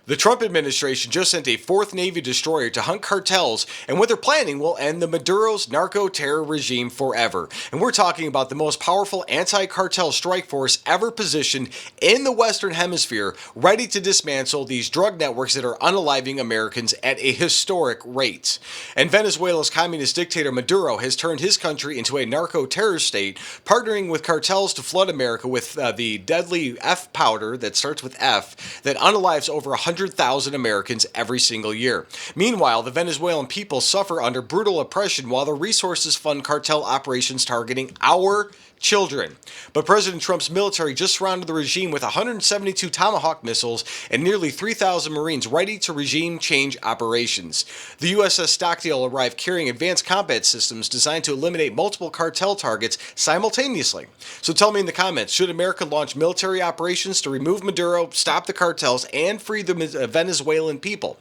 The Trump administration just sent a fourth Navy destroyer to hunt cartels, and what they're planning will end the Maduro's narco-terror regime forever. And we're talking about the most powerful anti-cartel strike force ever positioned in the Western Hemisphere, ready to dismantle these drug networks that are unaliving Americans at a historic rate. And Venezuela's communist dictator Maduro has turned his country into a narco-terror state, partnering with cartels to flood America with the deadly F powder that starts with F that unalives over 100,000 Americans every single year. Meanwhile, the Venezuelan people suffer under brutal oppression while the resources fund cartel operations targeting our children. But President Trump's military just surrounded the regime with 172 Tomahawk missiles and nearly 3,000 Marines ready to regime change operations. The USS Stockdale arrived carrying advanced combat systems designed to eliminate multiple cartel targets simultaneously. So tell me in the comments, should America launch military operations to remove Maduro, stop the cartels, and free the Venezuelan people?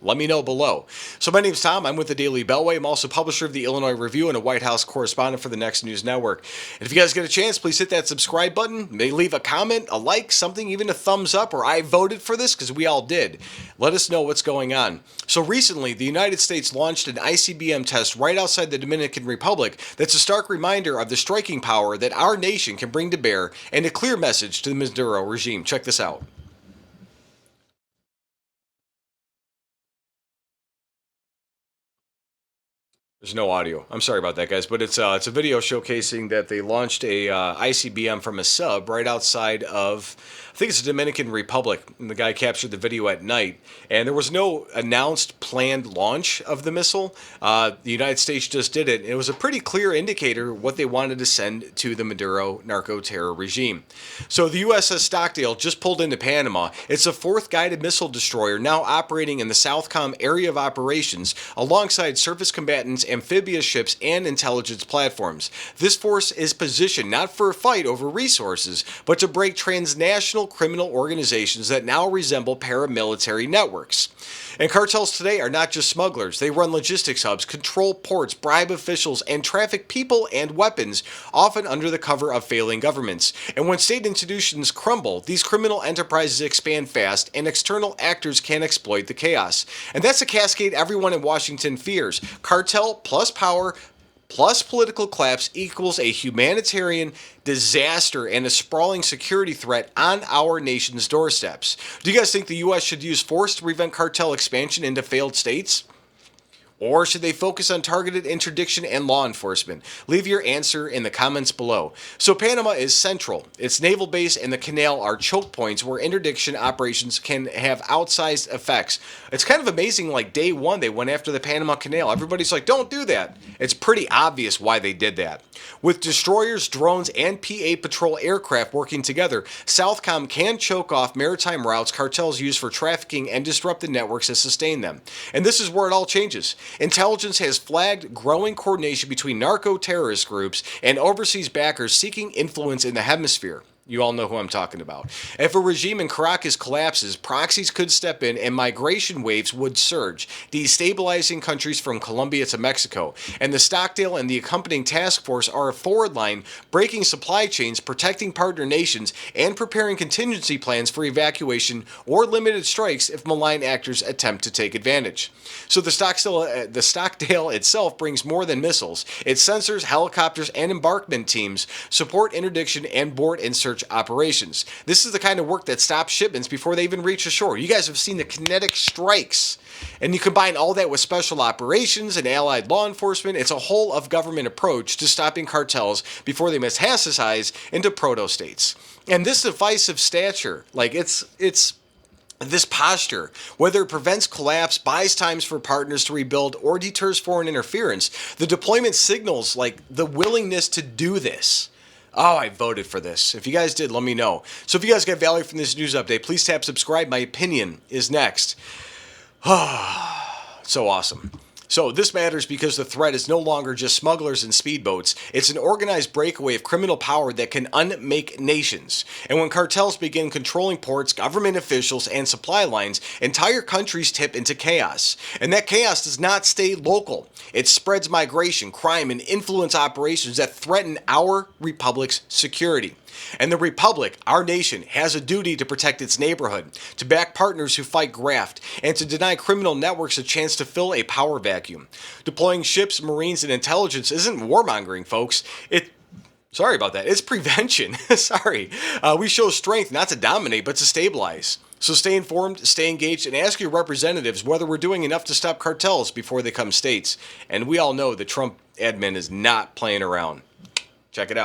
Let me know below. So my name's Tom. I'm with the Daily Beltway. I'm also publisher of the Illinois Review and a White House correspondent for the Next News Network. And if you guys get a chance, please hit that subscribe button. Maybe leave a comment, a like, something, even a thumbs up, or I voted for this, because we all did. Let us know what's going on. So recently, the United States launched an ICBM test right outside the Dominican Republic that's a stark reminder of the striking power that our nation can bring to bear and a clear message to the Maduro regime. Check this out. There's no audio. I'm sorry about that, guys, but it's a video showcasing that they launched a ICBM from a sub right outside of, I think it's the Dominican Republic, and the guy captured the video at night, and there was no announced planned launch of the missile. The United States just did it. It was a pretty clear indicator what they wanted to send to the Maduro narco-terror regime. So the USS Stockdale just pulled into Panama. It's a fourth guided missile destroyer now operating in the SOUTHCOM area of operations alongside surface combatants, amphibious ships, and intelligence platforms. This force is positioned not for a fight over resources, but to break transnational criminal organizations that now resemble paramilitary networks. And cartels today are not just smugglers. They run logistics hubs, control ports, bribe officials, and traffic people and weapons, often under the cover of failing governments. And when state institutions crumble, these criminal enterprises expand fast, and external actors can exploit the chaos. And that's a cascade everyone in Washington fears. Cartel plus power plus political collapse equals a humanitarian disaster and a sprawling security threat on our nation's doorsteps. Do you guys think the U.S. should use force to prevent cartel expansion into failed states? Or should they focus on targeted interdiction and law enforcement? Leave your answer in the comments below. So Panama is central. Its naval base and the canal are choke points where interdiction operations can have outsized effects. It's kind of amazing, like day one, they went after the Panama Canal. Everybody's like, don't do that. It's pretty obvious why they did that. With destroyers, drones, and PA patrol aircraft working together, SOUTHCOM can choke off maritime routes cartels use for trafficking and disrupt the networks that sustain them. And this is where it all changes. Intelligence has flagged growing coordination between narco-terrorist groups and overseas backers seeking influence in the hemisphere. You all know who I'm talking about. If a regime in Caracas collapses, proxies could step in and migration waves would surge, destabilizing countries from Colombia to Mexico. And the Stockdale and the accompanying task force are a forward line, breaking supply chains, protecting partner nations, and preparing contingency plans for evacuation or limited strikes if malign actors attempt to take advantage. So the Stockdale itself brings more than missiles. Its sensors, helicopters, and embarkment teams support interdiction and board and search operations. This is the kind of work that stops shipments before they even reach the shore. You guys have seen the kinetic strikes. And you combine all that with special operations and allied law enforcement, it's a whole of government approach to stopping cartels before they metastasize into proto-states. And this divisive stature, like it's this posture, whether it prevents collapse, buys times for partners to rebuild, or deters foreign interference, the deployment signals like the willingness to do this. Oh, I voted for this. If you guys did, let me know. So if you guys got value from this news update, please tap subscribe. My opinion is next. So awesome. So this matters because the threat is no longer just smugglers and speedboats. It's an organized breakaway of criminal power that can unmake nations. And when cartels begin controlling ports, government officials, and supply lines, entire countries tip into chaos. And that chaos does not stay local. It spreads migration, crime, and influence operations that threaten our republic's security. And the Republic, our nation, has a duty to protect its neighborhood, to back partners who fight graft, and to deny criminal networks a chance to fill a power vacuum. Deploying ships, Marines, and intelligence isn't warmongering, folks. Sorry about that. It's prevention. Sorry. We show strength not to dominate, but to stabilize. So stay informed, stay engaged, and ask your representatives whether we're doing enough to stop cartels before they come states. And we all know the Trump admin is not playing around. Check it out.